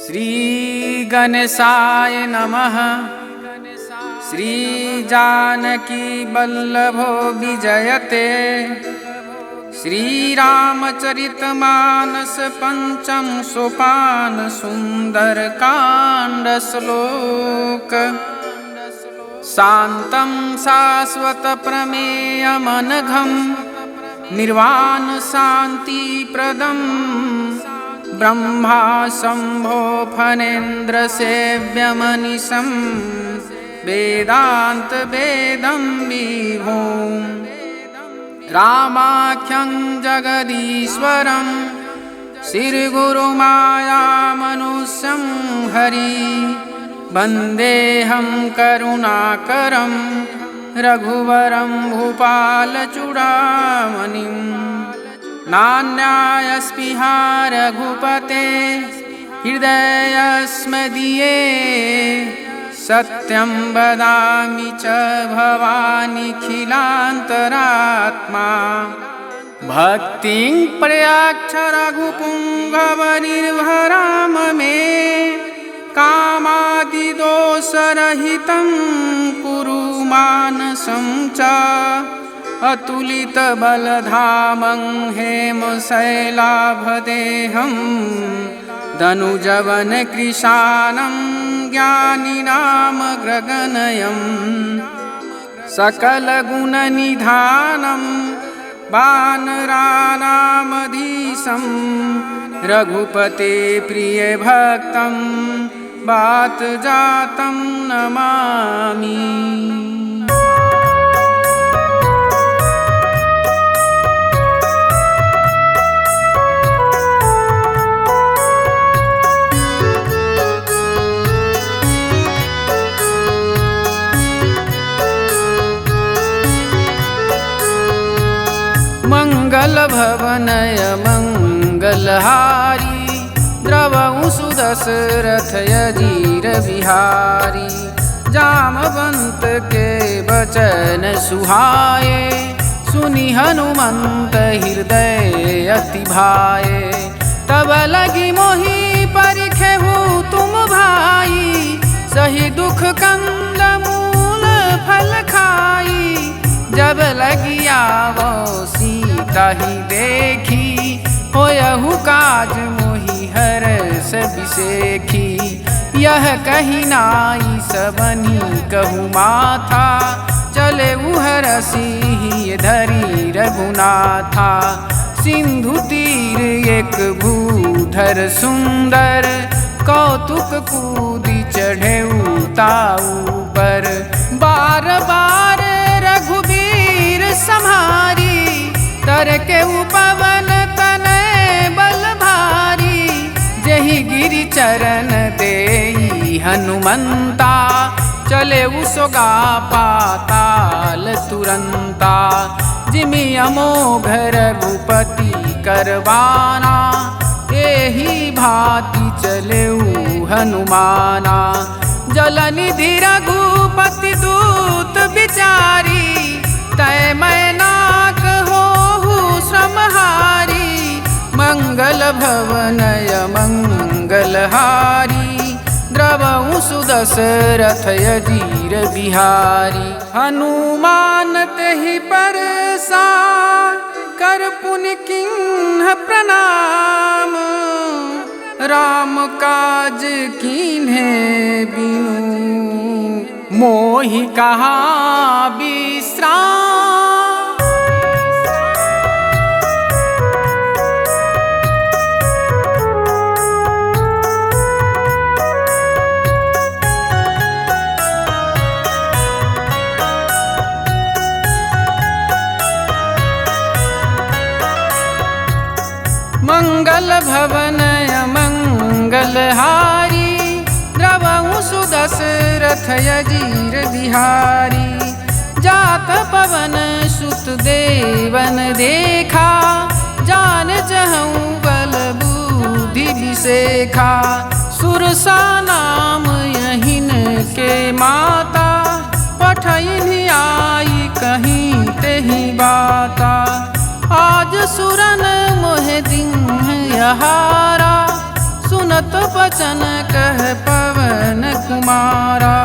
श्री गणेशाय नमः। श्री जानकी वल्लभो विजयते। श्रीरामचरितमानस पंचम सोपान सुंदरकांड श्लोक। शांतं शाश्वत प्रमेयमनघं निर्वाण शांति प्रदं ब्रह्मा शंभो फणेन्द्र सेव्यमनिशं वेदांत वेदं विभुं। रामाख्यं जगदीश्वरं श्रीगुरुमायामनुष्यं हरि वन्देऽहं करुणाकरं रघुवरं भूपालचूडामणिं। नान्यायस्पृहा रघुपते हृदयस्मदीये सत्यं वदामि च भवानिखिलान्तरात्मा। भक्तिं प्रयाच्छ रघुपुङ्गवनिर्भराम मे कामादिदोषरहितं कुरु मानसं च। अतुलितबलधामं हेमशैलाभदेहं धनुजवनकृशानं ज्ञानिनामग्रगणयं। सकलगुणनिधानं वानराणामधीशं रघुपते प्रियभक्तं वातजातं नमामि। मंगल भवनय मंगलहारी द्रवहु सुदशरथ अजीर बिहारी। जामवंत के बचन सुहाए सुनि हनुमंत हृदय अति भाए। तब लगी मोहि परिखेहु तुम भाई सही दुख कंद मूल फल खाई। जब लगी आवो सीता ही देखी होयहु काज मोहि हर्ष बिसेखी। यह कही नाई सबनी कहु माथा चले हरषि धरी रघुनाथा। सिंधु तीर एक भूधर सुंदर कौतुक कूदी चढ़े ताऊ पर। बार बार रघुबीर सम्हारी तर के उपवन तनय बल भारी। जहि गिरि चरण देई हनुमंता चले सोगा पाताल तुरंता। जिमि अमोघ रघुपति करवाना एहि भांति चले हनुमाना। जलनिधि रघुपति दूत बिचारी तय मैनाक होहु श्रमहारी। मंगल भवनय मंगलहारी द्रवहु सुदशरथ अजीर बिहारी। हनुमान तेहि परसा कर पुनि किन्ह प्रणाम। राम काज कीन्हे बिनु मोहि कहाँ विश्राम। मंगल भवनय मंगलहारी द्रवहु सुदशरथ अजीर बिहारी। जात पवन सुत देवन देखा जान चहु बल बुद्धि विसेखा। सुरसा नाम यहिन के माता पठैनि आई कहीं तेहि बाता। आज सुरन मोह दिन यहारा सुन सुनत बचन कह पवन कुमारा।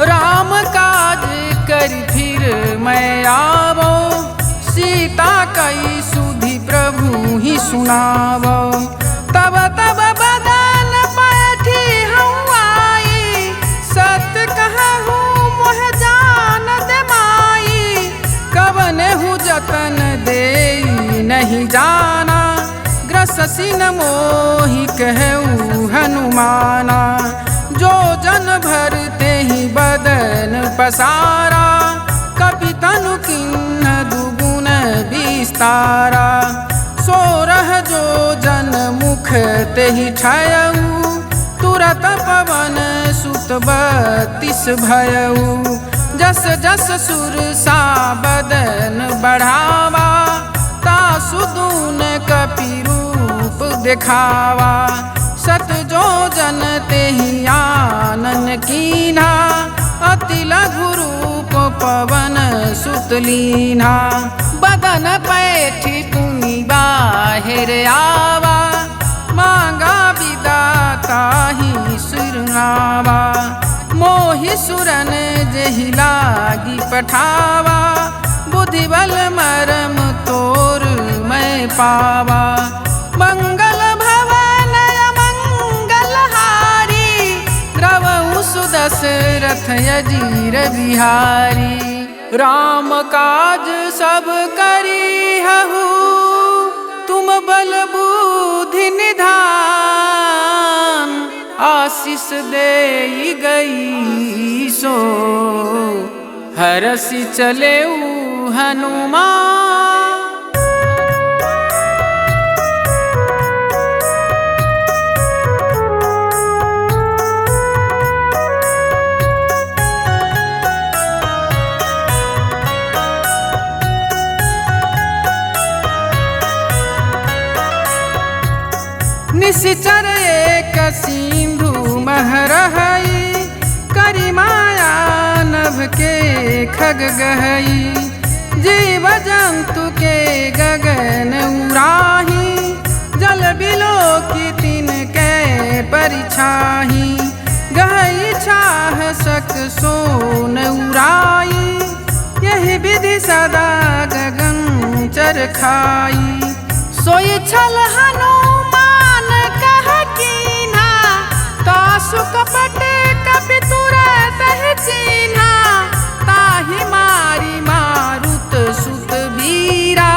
राम काज करि फिर मैं आवो, सीता कई सुधि प्रभु ही सुनावो। तब तब बदन पैठी हूँ आई, सत्य कहूँ मोह जानत माई। कवन हूँ जतन दे नहीं जाना, ग्रससी न मोहि कहूँ हनुमाना। जो जन भरते ही बदन पसारा, कपि तनु किन्न दुगुन विस्तारा। सोरह जो जन मुख तेहि छयऊ, तुरत पवन सुत 32 भयऊ। जस जस सुरसा बदन बढ़ावा, तासु दून कपि रूप दिखावा। सत जो जन तेहि आनन कीन्हा, अति लघु रूप पवन सुत लीन्हा। बदन पैठी पुनि बाहिर आवा, मांगा विदाता ही सुरनावा। मोहि सुरन जेहि लागी पठावा, बुद्धि बल मरम तोर मैं पावा। मंगल भवन मंगल हारी, द्रवहु सुदशरथ अजीर बिहारी। राम काज सब करिहु, तुम बल बुद्धि निधान। आशीष देई गई सो, हरसि चलेऊ हनुमान। निश्चर एक सिंधु महरहई, करि माया नभ के खग गहई। जीव जंतु के गगन उराही, जल बिलो की तिनके परिछाही। गहई छाह सक सोन उराई, यही विधि सदा गगन चर खाई। सोई छल हनुमान कह कीन्हा, तासु कपट कपि तुरत ही चिन्हा। ताहि मारी मारुत सुत वीरा,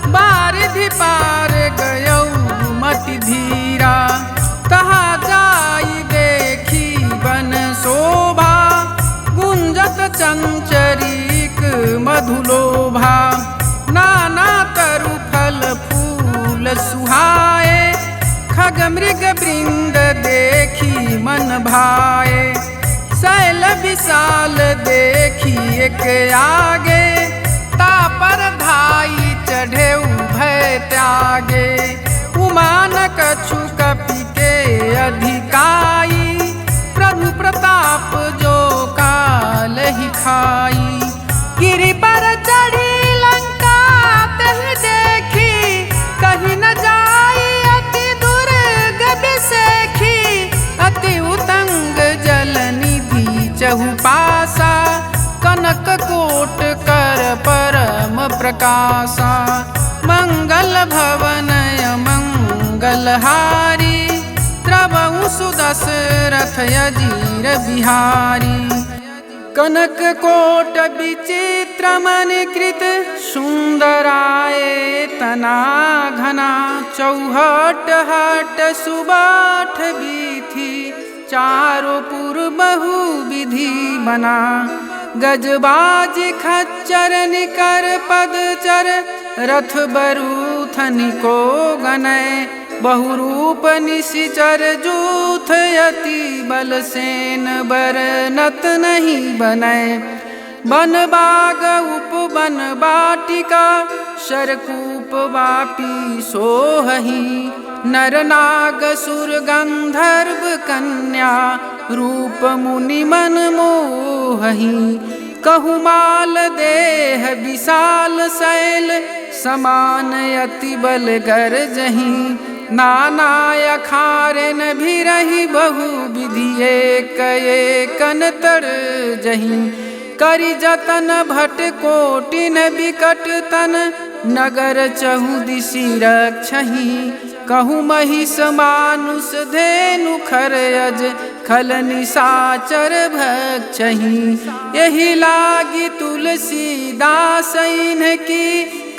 बारिधि पार गयऊ मति धीरा। तहा जाई देखी बन शोभा, गुंजत चंचरीक मधुलोभा। नाना तरु फल फूल सुहाए, खग मृग वृंद देखी मन भाए। शैल विशाल देखी एक आगे, तापर धाई चढ़ेऊ भय त्यागे। उमान कछु कपि के अधिकाई, प्रभु प्रताप जो काल ही खाई। गिरि पर चढ़ी लंका तहि देखी, कहीं न जाई अति दुर्ग बिसेखी। अति उतंग जल निधि चहुपासा, कनक कोट कर परम प्रकाशा। मंगल भवन मंगल हारी, द्रवहु सुदशरथ अजीर बिहारी। कनक कोट विचित्र मणिकृत, सुंदराए तना घना। चौहट हट सुबाठ बीथी, चारों पुर बहु विधि बना। गजबाज खच्चर निकर पदचर, रथ बरूथनि को गनय। बहुरूप निशिचर जूथ, अति बल सेन बरनत नहीं बनय। बन बाग उपवन बाटिका, शरकूप वापी सोहहि। नर नाग सुर गंधर्व कन्या, रूप मुनि मन मोहहि। कहुमाल देह विशाल शैल, समान अति बल गर्जहि। नाना अखारेन भी रही बहु विधि एकन तर जही करि जतन भट कोटिन बिकट तन नगर चहुदिशि रक्षहि कहु महिष मानुष धेनु खरयज खल निशाचर भक्षहि यही लागी तुलसीदास इनकी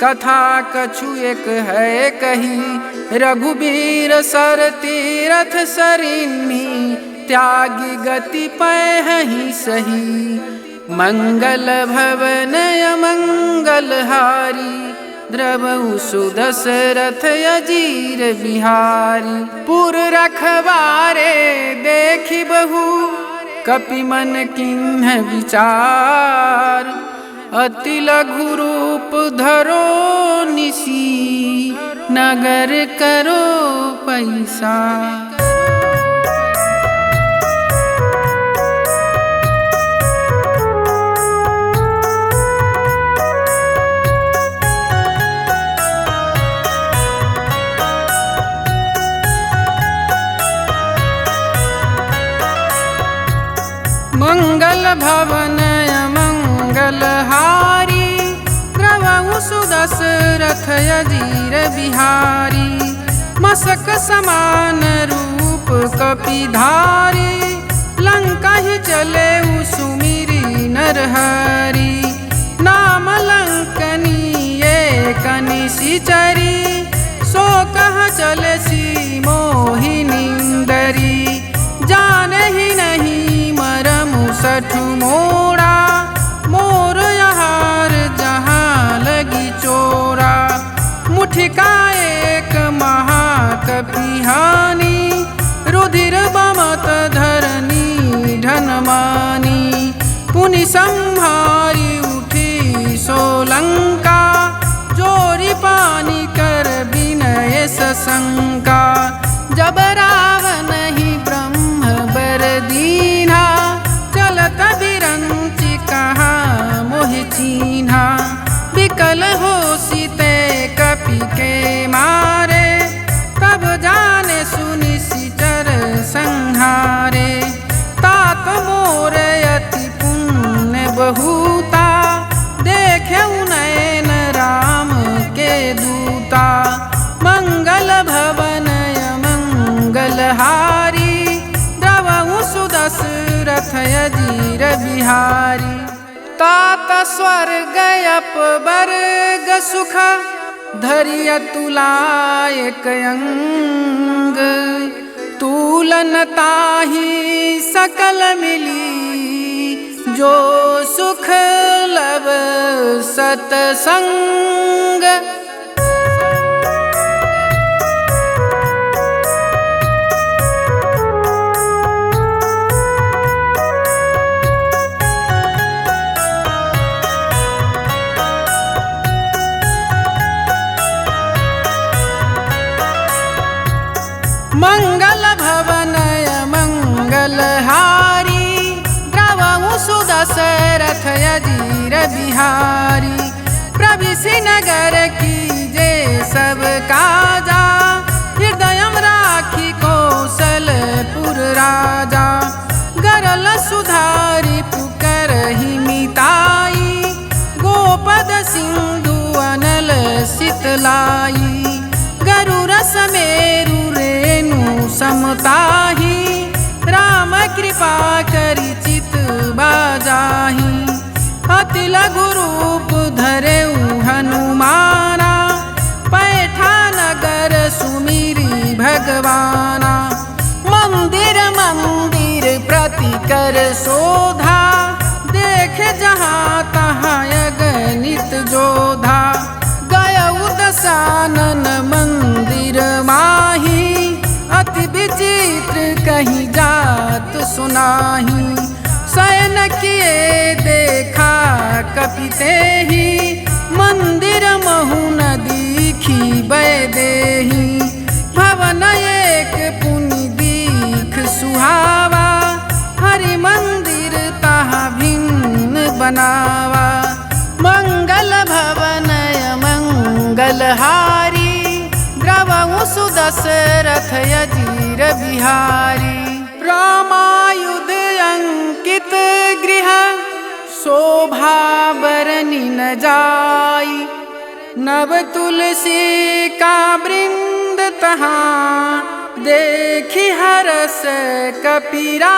कथा कछु एक है कही रघुबीर सर तीरथ सरिनी त्यागी गति पैहि सही मंगल भवन मंगल हारी द्रवहु सुदशरथ अजीर बिहारी पुर रखवारे देखी बहु कपि मन किन्ह विचार अति लघु रूप धरो निसी नगर करो पैसा मंगल भवन मंगल हारी द्रवहु सुदशरथ अजीर बिहारी मसक समान रूप कपिधारी लंका ही चले सुमिरी नरहरि नाम लंकनीय कनिशिचरी सो कह चले सी मोहिनींदरी जाने ही नहीं सठ मोड़ा मोर यहार जहाँ लगी चोरा मुठिका एक महाकपिहानी रुधिर बमत धरनी धनमानी पुनि संहारी उठी सोलंका जोरी पानी कर विनय सशंका जब रावण ही ब्रह्म बर दीना बिरंची कहाँ मोह चीन्हा विकल हो सीते कपि के मारे तब जाने सुनि सिचर संहारे तात मोर अति पुण्य बहुता देखे नयन राम के दूता मंगल भवन मंगल हारी द्रवहु सुदशरथ अजीर बिहारी तात स्वर्ग अपवर्ग सुख धरिय तुलायक अंग तुलन ताहि सकल मिली जो सुख लब सतसंग मंगल भवन मंगल हारी द्रवहु सुदशरथ अजीर बिहारी प्रविशि नगर की जे सब काजा हृदय राखी कौशलपुर राजा गरल सुधारी पुकरहि मिताई गोपद सिंधु अनल शीतलाई गरुर समेरु रेणु समताही राम कृपा करि चित बाजाही अति लघु रूप धरेउ हनुमाना पैठा नगर सुमिरी भगवाना मंदिर मंदिर प्रति कर शोधा देख जहाँ तहाँ अगणित जोधा गयउ दशानन मंदिर माही अति विचित्र कहीं जात सुनाही शयन किए देखा कपिते ही मंदिर महु न दीखी बैदेही भवन एक पुनि दीख सुहावा हरि मंदिर तहाँ भिन्न बनावा मंगल भवन मंगल हारी द्रवहु सुदशरथ अजीर बिहारी। रामायुध अंकित गृह शोभा बरनी न जाई, नव तुलसी का वृंद तहाँ देखी हरस कपिरा।